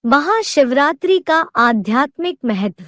महाशिवरात्रि का आध्यात्मिक महत्व।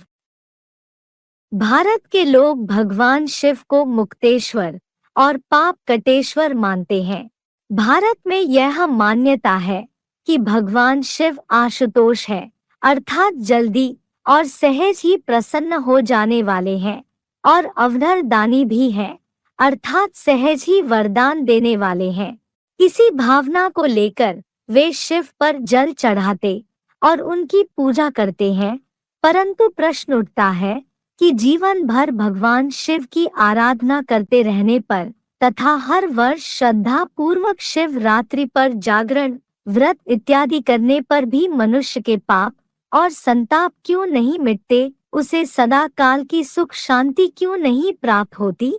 भारत के लोग भगवान शिव को मुक्तेश्वर और पाप कटेश्वर मानते हैं। भारत में यह मान्यता है कि भगवान शिव आशुतोष है, अर्थात जल्दी और सहज ही प्रसन्न हो जाने वाले हैं, और अवधर दानी भी हैं, अर्थात सहज ही वरदान देने वाले हैं। किसी भावना को लेकर वे शिव पर जल चढ़ाते और उनकी पूजा करते हैं, परंतु प्रश्न उठता है कि जीवन भर भगवान शिव की आराधना करते रहने पर तथा हर वर्ष श्रद्धा पूर्वक शिव रात्रि पर जागरण, व्रत इत्यादि करने पर भी मनुष्य के पाप और संताप क्यों नहीं मिटते, उसे सदा काल की सुख शांति क्यों नहीं प्राप्त होती?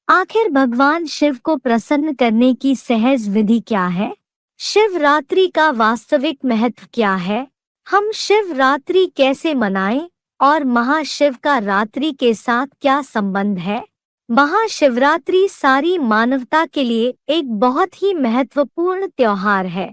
आखिर भगवान शिव को प्रसन्न करने की सहज विधि क्या है? शिवरात्रि का वास्तविक महत्व क्या है? हम शिवरात्रि कैसे मनाएं और महाशिव का रात्रि के साथ क्या संबंध है? महाशिवरात्रि सारी मानवता के लिए एक बहुत ही महत्वपूर्ण त्योहार है।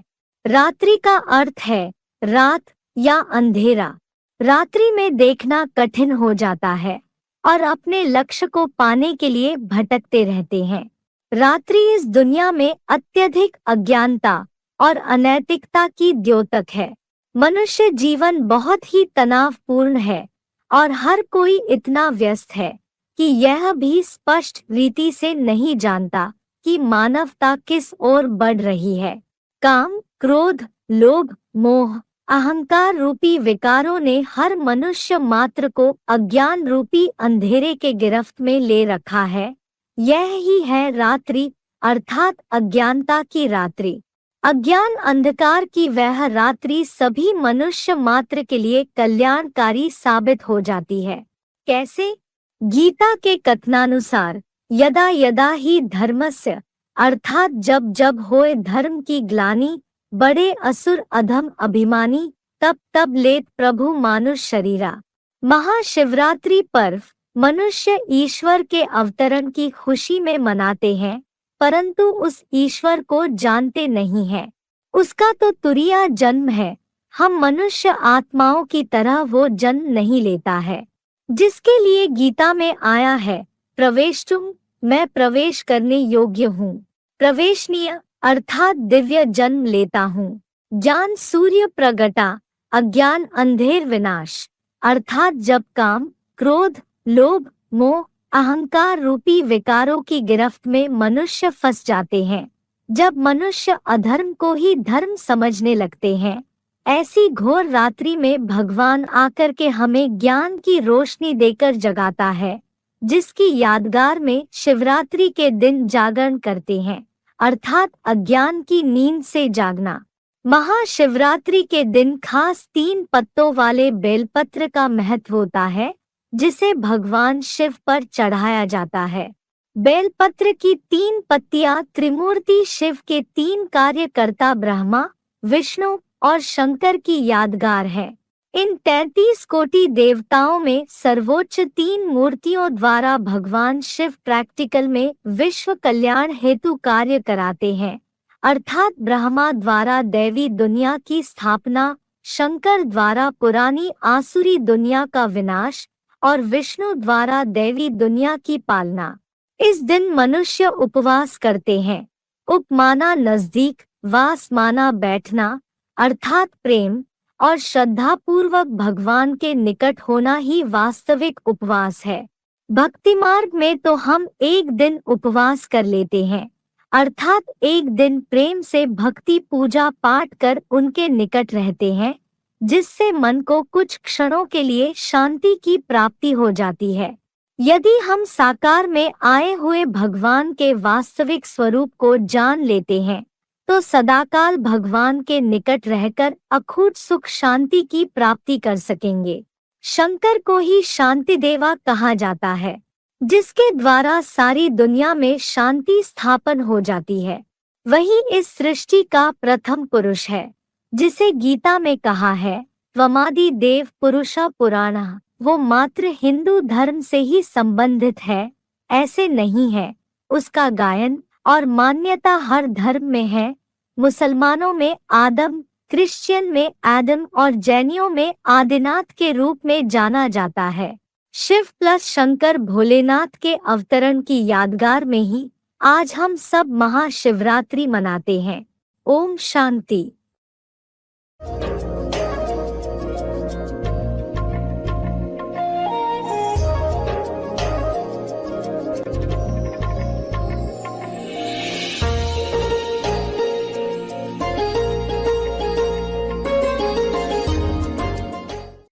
रात्रि का अर्थ है रात या अंधेरा। रात्रि में देखना कठिन हो जाता है और अपने लक्ष्य को पाने के लिए भटकते रहते हैं। रात्रि इस दुनिया में अत्यधिक अज्ञानता और अनैतिकता की द्योतक है। मनुष्य जीवन बहुत ही तनावपूर्ण है और हर कोई इतना व्यस्त है कि यह भी स्पष्ट रीति से नहीं जानता कि मानवता किस ओर बढ़ रही है। काम, क्रोध, लोभ, मोह, अहंकार रूपी विकारों ने हर मनुष्य मात्र को अज्ञान रूपी अंधेरे के गिरफ्त में ले रखा है। यह ही है रात्रि, अर्थात अज्ञानता की रात्रि। अज्ञान अंधकार की वह रात्रि सभी मनुष्य मात्र के लिए कल्याणकारी साबित हो जाती है। कैसे? गीता के कथनानुसार यदा यदा ही धर्मस्य, अर्थात जब जब होए धर्म की ग्लानि, बड़े असुर अधम अभिमानी, तब तब लेत प्रभु मानुष शरीरा। महाशिवरात्रि पर्व मनुष्य ईश्वर के अवतरण की खुशी में मनाते हैं, परंतु उस ईश्वर को जानते नहीं हैं। उसका तो तुरीया जन्म है। हम मनुष्य आत्माओं की तरह वो जन्म नहीं लेता है, जिसके लिए गीता में आया है प्रवेष्टुम, मैं प्रवेश करने योग्य हूँ। प्रवेशनीय अर्थात दिव्य जन्म लेता हूँ। ज्ञान सूर्य प्रगटा, अज्ञान अंधेर विनाश, अर्थात जब काम, क्रोध, लोभ, मोह, अहंकार रूपी विकारों की गिरफ्त में मनुष्य फंस जाते हैं, जब मनुष्य अधर्म को ही धर्म समझने लगते हैं, ऐसी घोर रात्रि में भगवान आकर के हमें ज्ञान की रोशनी देकर जगाता है, जिसकी यादगार में शिवरात्रि के दिन जागरण करते हैं, अर्थात अज्ञान की नींद से जागना। महाशिवरात्रि के दिन खास 3 पत्तों वाले बेलपत्र का महत्व होता है, जिसे भगवान शिव पर चढ़ाया जाता है। बेलपत्र की 3 पत्तियां त्रिमूर्ति शिव के 3 कार्यकर्ता ब्रह्मा, विष्णु और शंकर की यादगार है। इन 33 कोटि देवताओं में सर्वोच्च 3 मूर्तियों द्वारा भगवान शिव प्रैक्टिकल में विश्व कल्याण हेतु कार्य कराते हैं, अर्थात ब्रह्मा द्वारा दैवी दुनिया की स्थापना, शंकर द्वारा पुरानी आसुरी दुनिया का विनाश और विष्णु द्वारा दैवी दुनिया की पालना। इस दिन मनुष्य उपवास करते हैं। उप माना नजदीक, वास माना बैठना, अर्थात प्रेम और श्रद्धा पूर्वक भगवान के निकट होना ही वास्तविक उपवास है। भक्ति मार्ग में तो हम एक दिन उपवास कर लेते हैं, अर्थात एक दिन प्रेम से भक्ति पूजा पाठ कर उनके निकट रहते हैं, जिससे मन को कुछ क्षणों के लिए शांति की प्राप्ति हो जाती है। यदि हम साकार में आए हुए भगवान के वास्तविक स्वरूप को जान लेते हैं, तो सदाकाल भगवान के निकट रहकर अखूट सुख शांति की प्राप्ति कर सकेंगे। शंकर को ही शांति देवा कहा जाता है, जिसके द्वारा सारी दुनिया में शांति स्थापन हो जाती है। वही इस सृष्टि का प्रथम पुरुष है, जिसे गीता में कहा है त्वमादि देव पुरुषा पुराणा। वो मात्र हिंदू धर्म से ही संबंधित है, ऐसे नहीं है। उसका गायन और मान्यता हर धर्म में है। मुसलमानों में आदम, क्रिश्चियन में एडम और जैनियों में आदिनाथ के रूप में जाना जाता है। शिव प्लस शंकर भोलेनाथ के अवतरण की यादगार में ही आज हम सब महाशिवरात्रि मनाते हैं। ओम शांति।